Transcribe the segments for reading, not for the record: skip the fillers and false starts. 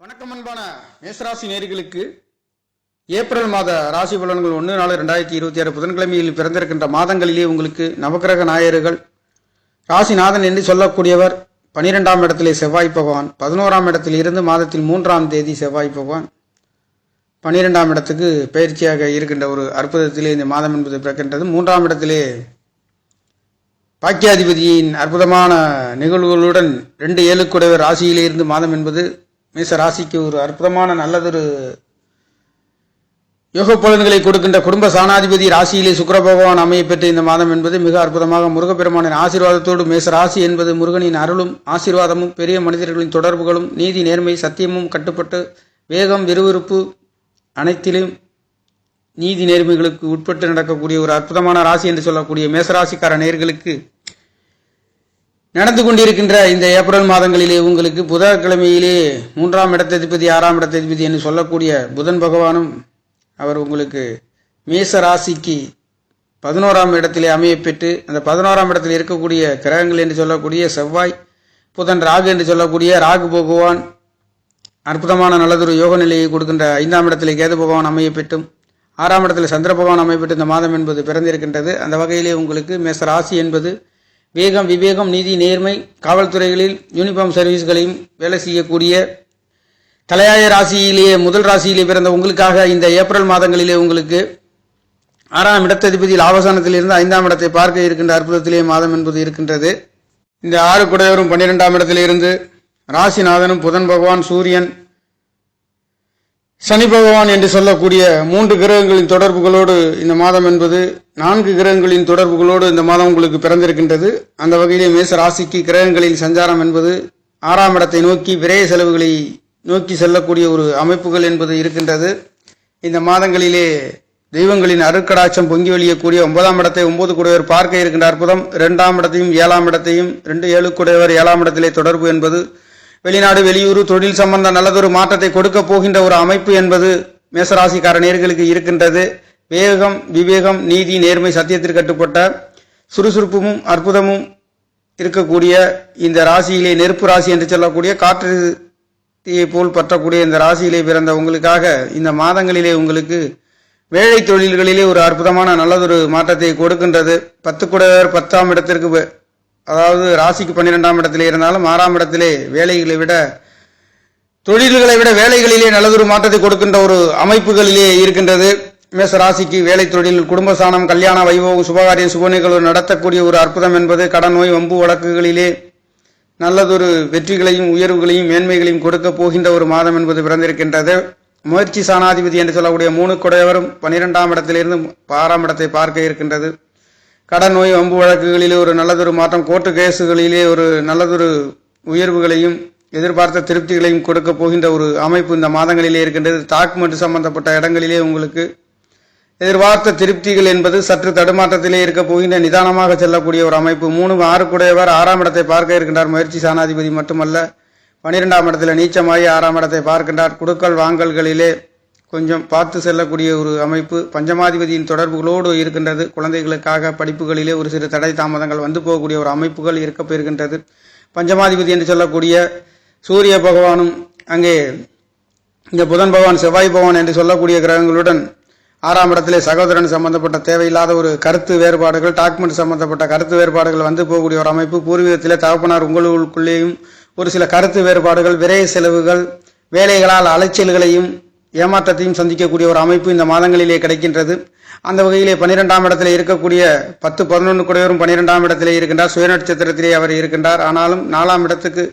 வணக்கம் அன்பான மேசராசி நேயர்களுக்கு ஏப்ரல் மாத ராசி பலன்கள் 1/4/2026 புதன்கிழமையில் பிறந்திருக்கின்ற மாதங்களிலே உங்களுக்கு நவக்கிரக நாயர்கள் ராசிநாதன் என்று சொல்லக்கூடியவர் 12ஆம் இடத்திலே செவ்வாய் பகவான், 11ஆம் இடத்தில் இருந்து மாதத்தில் 3ஆம் தேதி செவ்வாய் பகவான் 12ஆம் இடத்துக்கு பயிற்சியாக இருக்கின்ற ஒரு அற்புதத்திலே இந்த மாதம் என்பது பிறக்கின்றது. 3ஆம் இடத்திலே பாக்கியாதிபதியின் அற்புதமான நிகழ்வுகளுடன் 2/7 ராசியிலே இருந்து மாதம் என்பது மேச ராசிக்கு ஒரு அற்புதமான நல்லதொரு யோக பலன்களை கொடுக்கின்ற குடும்ப சாணாதிபதி ராசியிலே சுக்கிர பகவான் அமைய பெற்ற இந்த மாதம் என்பது மிக அற்புதமாக முருகப்பெருமானின் ஆசீர்வாதத்தோடு மேச ராசி என்பது முருகனின் அருளும் ஆசீர்வாதமும் பெரிய மனிதர்களின் தொடர்புகளும் நீதி நேர்மை சத்தியமும் கட்டுப்பட்டு வேகம் விறுவிறுப்பு அனைத்திலும் நீதி நேர்மைகளுக்கு உட்பட்டு நடக்கக்கூடிய ஒரு அற்புதமான ராசி என்று சொல்லக்கூடிய மேசராசிக்கார நேயர்களுக்கு நடந்து கொண்டிருக்கின்ற இந்த ஏப்ரல் மாதங்களிலே உங்களுக்கு புதன்கிழமையிலே 3ஆம் இடத்ததிபதி 6ஆம் இடத்ததிபதி என்று சொல்லக்கூடிய புதன் பகவானும் அவர் உங்களுக்கு மேச ராசிக்கு 11ஆம் இடத்திலே அமைய பெற்று அந்த 11ஆம் இடத்தில் இருக்கக்கூடிய கிரகங்கள் என்று சொல்லக்கூடிய செவ்வாய் புதன் ராகு என்று சொல்லக்கூடிய ராகு பகவான் அற்புதமான நல்லதொரு யோக நிலையை கொடுக்கின்ற 5ஆம் இடத்திலே கேது பகவான் அமைய பெற்றும் 6ஆம் இடத்தில் சந்திர பகவான் அமைப்பட்டு இந்த மாதம் என்பது பிறந்திருக்கின்றது. அந்த வகையிலே உங்களுக்கு மேச ராசி என்பது வேகம் விவேகம் நீதி நேர்மை காவல்துறைகளில் யூனிஃபார்ம் சர்வீஸ்களையும் வேலை செய்யக்கூடிய தலையாய ராசியிலேயே முதல் ராசியிலே பிறந்த உங்களுக்காக இந்த ஏப்ரல் மாதங்களிலே உங்களுக்கு 6ஆம் இடத்ததிபதி லாபஸ்தானத்திலிருந்து 5ஆம் இடத்தை பார்க்க இருக்கின்ற அற்புதத்திலே மாதம் என்பது இருக்கின்றது. இந்த 6 குடையவரும் 12ஆம் இடத்திலிருந்து ராசிநாதனும் புதன் பகவான் சூரியன் சனி பகவான் என்று சொல்லக்கூடிய 3 கிரகங்களின் தொடர்புகளோடு இந்த மாதம் என்பது 4 கிரகங்களின் தொடர்புகளோடு இந்த மாதம் உங்களுக்கு பிறந்திருக்கின்றது. அந்த வகையிலே மேச ராசிக்கு கிரகங்களின் சஞ்சாரம் என்பது 6ஆம் இடத்தை நோக்கி விரய செலவுகளை நோக்கி செல்லக்கூடிய ஒரு அமைப்புகள் என்பது இருக்கின்றது. இந்த மாதங்களிலே தெய்வங்களின் அருட்கடாட்சம் பொங்கி வழியக்கூடிய 9ஆம் இடத்தை 9 குடையவர் பார்க்க இருக்கின்ற அற்புதம், 2ஆம் இடத்தையும் 7ஆம் இடத்தையும் 2/7 குடையவர் 7ஆம் இடத்திலே தொடர்பு என்பது வெளிநாடு வெளியூர் தொழில் சம்பந்த நல்லதொரு மாற்றத்தை கொடுக்க போகின்ற ஒரு அமைப்பு என்பது மேசராசிக்கார நேயர்களுக்கு இருக்கின்றது. வேகம் விவேகம் நீதி நேர்மை சத்தியத்திற்கு கட்டுப்பட்ட சுறுசுறுப்பும் அற்புதமும் இருக்கக்கூடிய இந்த ராசியிலே நெருப்பு ராசி என்று சொல்லக்கூடிய காற்று தீயை போல் பற்றக்கூடிய இந்த ராசியிலே பிறந்த உங்களுக்காக இந்த மாதங்களிலே உங்களுக்கு வேலை தொழில்களிலே ஒரு அற்புதமான நல்லதொரு மாற்றத்தை கொடுக்கின்றது. 10 குடையவர் 10ஆம் இடத்திற்கு அதாவது ராசிக்கு 12ஆம் இடத்திலே இருந்தாலும் 6ஆம் இடத்திலே வேலைகளை விட தொழில்களை விட வேலைகளிலே நல்லதொரு மாற்றத்தை கொடுக்கின்ற ஒரு அமைப்புகளிலே இருக்கின்றது. மேச ராசிக்கு வேலை தொழில் குடும்ப சாணம் கல்யாண வைபவம் சுபகாரியம் சுபநிகழ்வு நடத்தக்கூடிய ஒரு அற்புதம் என்பது கடன் நோய் வம்பு வழக்குகளிலே நல்லதொரு வெற்றிகளையும் உயர்வுகளையும் மேன்மைகளையும் கொடுக்க போகின்ற ஒரு மாதம் என்பது பிறந்திருக்கின்றது. முயற்சி சாணாதிபதி என்று சொல்லக்கூடிய 3 குடையவரும் 12ஆம் இடத்திலிருந்து 6ஆம் இடத்தை பார்க்க இருக்கின்றது. கடன் நோய் வம்பு வழக்குகளிலே ஒரு நல்லதொரு மாற்றம், கோர்ட்டு கேஸுகளிலே ஒரு நல்லதொரு உயர்வுகளையும் எதிர்பார்த்த திருப்திகளையும் கொடுக்க போகின்ற ஒரு அமைப்பு இந்த மாதங்களிலே இருக்கின்றது. டாக்குமெண்ட் சம்பந்தப்பட்ட இடங்களிலே உங்களுக்கு எதிர்பார்த்த திருப்திகள் என்பது சற்று தடுமாற்றத்திலே இருக்க போகின்ற நிதானமாக செல்லக்கூடிய ஒரு அமைப்பு. 3/6 குடையவர் 6ஆம் இடத்தை பார்க்க இருக்கின்றார். முயற்சி சாணாதிபதி மட்டுமல்ல 12ஆம் இடத்துல நீச்சமாகி 6ஆம் இடத்தை பார்க்கின்றார். குடுக்கல் வாங்கல்களிலே கொஞ்சம் பார்த்து செல்லக்கூடிய ஒரு அமைப்பு. பஞ்சமாதிபதியின் தொடர்புகளோடு இருக்கின்றது. குழந்தைகளுக்காக படிப்புகளிலே ஒரு சிறு தடை தாமதங்கள் வந்து போகக்கூடிய ஒரு அமைப்புகள் இருக்க பெறுகின்றது. பஞ்சமாதிபதி என்று சொல்லக்கூடிய சூரிய பகவானும் அங்கே இந்த புதன் பகவான் செவ்வாய் பகவான் என்று சொல்லக்கூடிய கிரகங்களுடன் 6ஆம் இடத்திலே சகோதரன் சம்பந்தப்பட்ட தேவையில்லாத ஒரு கருத்து வேறுபாடுகள் டாக்குமெண்ட் சம்பந்தப்பட்ட கருத்து வேறுபாடுகள் வந்து போகக்கூடிய ஒரு அமைப்பு. பூர்வீகத்திலே தகப்பனார் உங்களுக்குள்ளேயும் ஒரு சில கருத்து வேறுபாடுகள் விரைய செலவுகள் வேலைகளால் அலைச்சல்களையும் ஏமாற்றத்தையும் சந்திக்கக்கூடிய ஒரு அமைப்பு இந்த மாதங்களிலே கிடைக்கின்றது. அந்த வகையிலே 12ஆம் இடத்திலே இருக்கக்கூடிய 10 11 குடையவரும் 12ஆம் இடத்திலே இருக்கின்றார். சுயநட்சத்திரத்திலே அவர் இருக்கின்றார். ஆனாலும் 4ஆம் இடத்துக்கு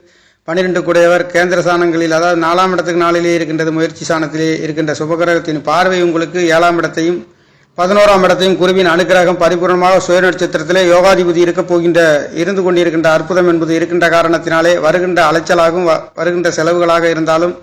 12 குடையவர் கேந்திர சாணங்களில் அதாவது 4ஆம் இடத்துக்கு 4லே இருக்கின்றது. முயற்சி சாணத்திலே இருக்கின்ற சுபகிரகத்தின் பார்வை உங்களுக்கு 7ஆம் இடத்தையும் 11ஆம் இடத்தையும் குருவின் அனுக்கிரகம் பரிபூர்ணமாக சுயநட்சத்திரத்திலே யோகாதிபதி இருந்து கொண்டிருக்கின்ற அற்புதம் என்பது இருக்கின்ற காரணத்தினாலே வருகின்ற அலைச்சலாகவும் வருகின்ற செலவுகளாக இருந்தாலும்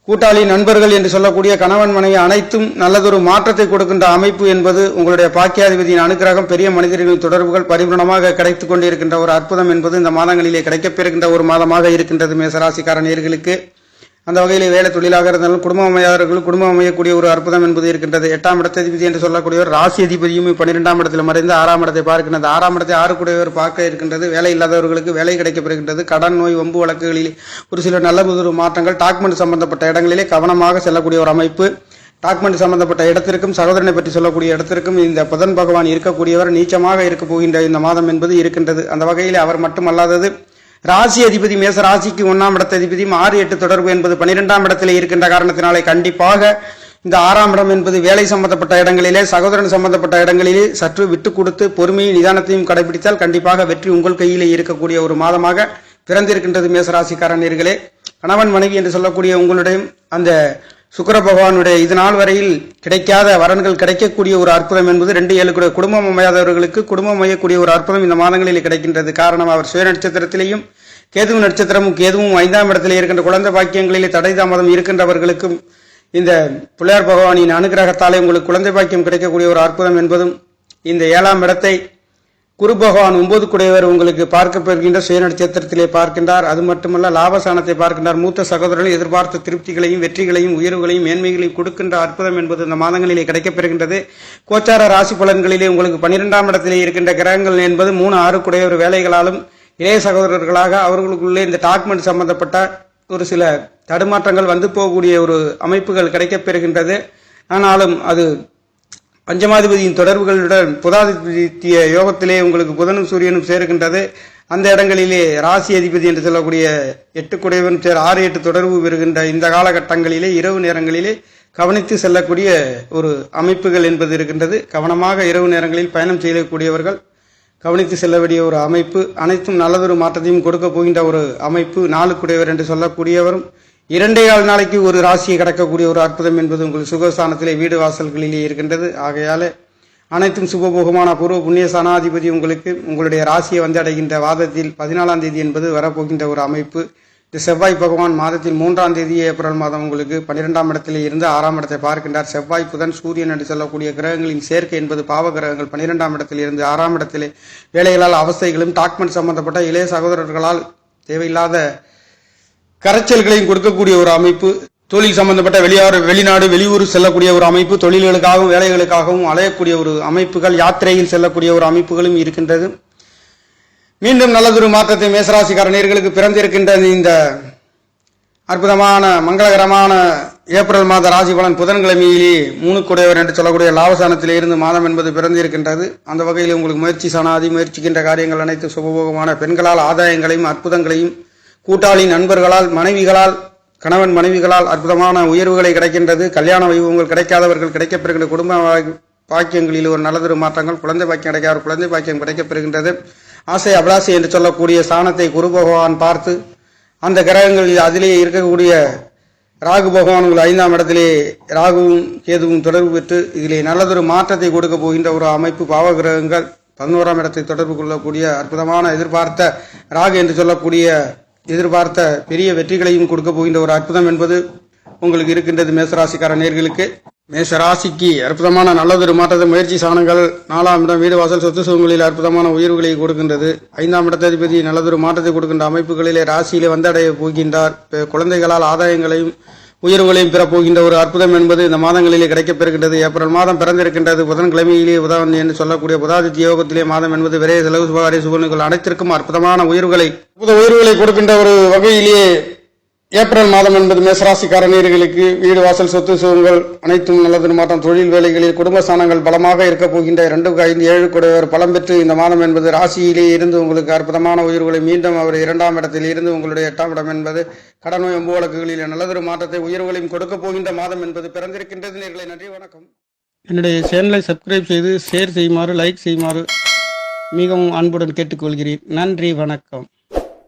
கூட்டாளி நண்பர்கள் என்று சொல்லக்கூடிய கணவன் மனைவி அனைத்தும் நல்லதொரு மாற்றத்தை கொடுக்கின்ற அமைப்பு என்பது உங்களுடைய பாக்கியாதிபதியின் அனுக்கிரகம் பெரிய மனிதர்களின் தொடர்புகள் பரிபூர்ணமாக கிடைத்துக் கொண்டிருக்கின்ற ஒரு அற்புதம் என்பது இந்த மாதங்களிலே கிடைக்கப்பெறுகின்ற ஒரு மாதமாக இருக்கின்றது மேசராசிக்கார நேயர்களுக்கு. அந்த வகையில் வேலை தொழிலாக இருந்தாலும் குடும்பம் அமையாதவர்கள் குடும்பம் அமையக்கூடிய ஒரு அற்புதம் என்பது இருக்கின்றது. 8ஆம் இடத்ததிபதி என்று சொல்லக்கூடியவர் ராசி அதிபதியும் 12ஆம் இடத்தில் மறைந்து 6ஆம் இடத்தை பார்க்கின்றது. 6ஆம் இடத்தை 6 கூடியவர் பார்க்க இருக்கின்றது. வேலை இல்லாதவர்களுக்கு வேலை கிடைக்கப்பெறுகின்றது. கடன் நோய் வம்பு வழக்குகளில் ஒரு சில நல்ல புது மாற்றங்கள், டாக்குமெண்ட் சம்பந்தப்பட்ட இடங்களிலே கவனமாக செல்லக்கூடிய ஒரு அமைப்பு. டாக்குமெண்ட் சம்பந்தப்பட்ட இடத்திற்கும் சகோதரனை பற்றி சொல்லக்கூடிய இடத்திற்கும் இந்த புதன் பகவான் இருக்கக்கூடியவர் நீச்சமாக இருக்க போகின்ற இந்த மாதம் என்பது இருக்கின்றது. அந்த வகையில் அவர் மட்டுமல்லாதது ராசி அதிபதி மேச ராசிக்கு 1ஆம் இடத்த அதிபதியும் 6-8 தொடர்பு என்பது 12ஆம் இடத்திலே இருக்கின்ற காரணத்தினாலே கண்டிப்பாக இந்த 6ஆம் இடம் என்பது வேலை சம்பந்தப்பட்ட இடங்களிலே, சகோதரன் சம்பந்தப்பட்ட இடங்களிலே சற்று விட்டு கொடுத்து பொறுமையும் நிதானத்தையும் கடைபிடித்தால் கண்டிப்பாக வெற்றி உங்கள் கையிலே இருக்கக்கூடிய ஒரு மாதமாக பிறந்திருக்கின்றது மேசராசிக்காரர்களே. கணவன் மனைவி என்று சொல்லக்கூடிய உங்களுடைய அந்த சுக்கிர பகவானுடைய இது நாள் வரையில் கிடைக்காத வரன்கள் கிடைக்கக்கூடிய ஒரு அற்புதம் என்பது 2-7 குடும்பம் அமையாதவர்களுக்கு குடும்பம் அமையக்கூடிய ஒரு அற்புதம் இந்த மாதங்களில் கிடைக்கின்றது. காரணம் அவர் சுய நட்சத்திரத்திலேயும் கேதுவு நட்சத்திரமும் கேதுவும் 5ஆம் இடத்திலே இருக்கின்ற குழந்தை பாக்கியங்களிலே தடை தாமதம் இருக்கின்றவர்களுக்கும் இந்த பிள்ளையார் பகவானின் அனுகிரகத்தாலே உங்களுக்கு குழந்தை பாக்கியம் கிடைக்கக்கூடிய ஒரு அற்புதம் என்பதும் இந்த 7ஆம் இடத்தை குரு பகவான் 9 குடையவர் உங்களுக்கு பார்க்கப்படுகின்ற சுய நட்சத்திரத்திலே பார்க்கின்றார். அது மட்டுமல்ல லாபசானத்தை பார்க்கின்றார். மூத்த சகோதரர்கள் எதிர்பார்த்த திருப்திகளையும் வெற்றிகளையும் உயர்வுகளையும் மேன்மைகளையும் கொடுக்கின்ற அற்புதம் என்பது இந்த மாதங்களிலே கிடைக்கப்பெறுகின்றது. கோச்சார ராசி பலன்களிலே உங்களுக்கு 12ஆம் இடத்திலே இருக்கின்ற கிரகங்கள் என்பது 3-6 குடையவர் வேலைகளாலும் இளைய சகோதரர்களாக அவர்களுக்குள்ளே இந்த டாக்குமெண்ட் சம்பந்தப்பட்ட ஒரு சில தடுமாற்றங்கள் வந்து போகக்கூடிய ஒரு அமைப்புகள் கிடைக்கப்பெறுகின்றது. ஆனாலும் அது பஞ்சமாதிபதியின் தொடர்புகளுடன் புதாதித்ய யோகத்திலே உங்களுக்கு புதனும் சூரியனும் சேருகின்றது. அந்த இடங்களிலே ராசி அதிபதி என்று சொல்லக்கூடிய 8 குடையவன் 6-8 தொடர்பு பெறுகின்ற இந்த காலகட்டங்களிலே இரவு நேரங்களிலே கவனித்து செல்லக்கூடிய ஒரு அமைப்புகள் என்பது இருக்கின்றது. கவனமாக இரவு நேரங்களில் பயணம் செய்யக்கூடியவர்கள் கவனித்து செல்ல வேண்டிய ஒரு அமைப்பு. அனைத்தும் நல்லதொரு மாற்றத்தையும் கொடுக்க போகின்ற ஒரு அமைப்பு. 4 குடையவர் என்று சொல்லக்கூடியவரும் 2.25 நாளைக்கு ஒரு ராசியை கடக்கக்கூடிய ஒரு அற்புதம் என்பது உங்கள் சுகஸ்தானத்திலே வீடு வாசல்களிலே இருக்கின்றது. ஆகையால அனைத்தும் சுபபோகமான பூர்வ புண்ணிய சனாதிபதி உங்களுக்கு உங்களுடைய ராசியை வந்து அடைகின்ற வாதத்தில் 14ஆம் தேதி என்பது வரப்போகின்ற ஒரு அமைப்பு. இந்த செவ்வாய் பகவான் மாதத்தில் 3ஆம் தேதி ஏப்ரல் மாதம் உங்களுக்கு 12ஆம் இடத்திலே இருந்து 6ஆம் இடத்தை பார்க்கின்றார். செவ்வாய் புதன் சூரியன் என்று சொல்லக்கூடிய கிரகங்களின் சேர்க்கை என்பது பாவ கிரகங்கள் 12ஆம் இடத்தில் இருந்து 6ஆம் இடத்திலே வேலைகளால் அவஸ்தைகளும் டாக்குமெண்ட் சம்பந்தப்பட்ட இளைய சகோதரர்களால் தேவையில்லாத கரைச்சல்களையும் கொடுக்கக்கூடிய ஒரு அமைப்பு. தொழில் சம்பந்தப்பட்ட வெளிநாடு வெளியூர் செல்லக்கூடிய ஒரு அமைப்பு. தொழில்களுக்காகவும் வேலைகளுக்காகவும் அலையக்கூடிய ஒரு அமைப்புகள், யாத்திரையில் செல்லக்கூடிய ஒரு அமைப்புகளும் இருக்கின்றது. மீண்டும் நல்லதொரு மாற்றத்தை மேசராசிக்கார நேயர்களுக்கு பிறந்திருக்கின்ற இந்த அற்புதமான மங்களகரமான ஏப்ரல் மாத ராசி பலன் புதன்கிழமையிலே 3 குடையவர் என்று சொல்லக்கூடிய லாபசானத்திலே இருந்து மாதம் என்பது பிறந்திருக்கின்றது. அந்த வகையில் உங்களுக்கு முயற்சி சனாதி முயற்சிக்கின்ற காரியங்கள் அனைத்து சுபபோகமான பெண்களால் ஆதாயங்களையும் அற்புதங்களையும், கூட்டாளி நண்பர்களால், மனைவிகளால், கணவன் மனைவிகளால் அற்புதமான உயர்வுகளை கிடைக்கின்றது. கல்யாண வைபவங்கள் கிடைக்காதவர்கள் கிடைக்கப்பெறுகின்ற குடும்ப பாக்கியங்களில் ஒரு நல்லதொரு மாற்றங்கள், குழந்தை பாக்கியம் கிடைக்காத குழந்தை பாக்கியம் கிடைக்கப்பெறுகின்றது. ஆசை அபிலாசை என்று சொல்லக்கூடிய ஸ்தானத்தை குரு பகவான் பார்த்து அந்த கிரகங்கள் அதிலே இருக்கக்கூடிய ராகு பகவான் உங்கள் 5ஆம் இடத்திலே ராகுவும் கேதுவும் தொடர்பு பெற்று இதிலே நல்லதொரு மாற்றத்தை கொடுக்க போகின்ற ஒரு அமைப்பு. பாவ கிரகங்கள் 11ஆம் இடத்தை தொடர்பு கொள்ளக்கூடிய அற்புதமான எதிர்பார்த்த ராகு என்று சொல்லக்கூடிய எதிர்பார்த்த பெரிய வெற்றிகளையும் கொடுக்க போகின்ற ஒரு அற்புதம் என்பது உங்களுக்கு இருக்கின்றது. மேசராசிக்கார நேயர்களுக்கு மேசராசிக்கு அற்புதமான நல்லதொரு மாற்றத்தை முயற்சி சாணங்கள் 4ஆம் இடம் வீடு வாசல் சொத்து சுகங்களில் அற்புதமான உயர்வுகளை கொடுக்கின்றது. 5ஆம் இடத்ததிபதி நல்லதொரு மாற்றத்தை கொடுக்கின்ற அமைப்புகளிலே ராசியிலே வந்தடைய போகின்றார். குழந்தைகளால் ஆதாயங்களையும் உயர்வுகளையும் பெறப்போகின்ற ஒரு அற்புதம் என்பது இந்த மாதங்களிலே கிடைக்கப்பெறுகின்றது. ஏப்ரல் மாதம் பிறந்திருக்கின்றது. புதன்கிழமையிலே புதன் என்று சொல்லக்கூடிய புதாதித்ய யோகத்திலே மாதம் என்பது விரைய செலவு சுபகாரிய சுபநிகள் அனைத்திற்கும் அற்புதமான உயர்வுகளை கொடுக்கின்ற ஒரு வகையிலே ஏப்ரல் மாதம் என்பது மேசராசிக்கார நேயர்களுக்கு வீடு வாசல் சொத்து சுகங்கள் அனைத்தும் நல்லது மாற்றம், தொழில் வேலைகளில் குடும்பஸ்தானங்கள் பலமாக இருக்க போகின்ற 2-5-7 குடையவர் பலம் பெற்று இந்த மாதம் என்பது ராசியிலே இருந்து உங்களுக்கு அற்புதமான உயர்வுகளை மீண்டும் அவர் 2ஆம் இடத்தில் இருந்து உங்களுடைய 8ஆம் இடம் என்பது கடன் நோய் வம்பு வழக்குகளில் நல்லதொரு மாற்றத்தை உயர்வுகளையும் கொடுக்க போகின்ற மாதம் என்பது பிறந்திருக்கின்றது. நேயர்களே, நன்றி, வணக்கம். என்னுடைய சேனலை சப்ஸ்கிரைப் செய்து ஷேர் செய்யுமாறு, லைக் செய்யுமாறு மிகவும் அன்புடன் கேட்டுக்கொள்கிறேன். நன்றி, வணக்கம்.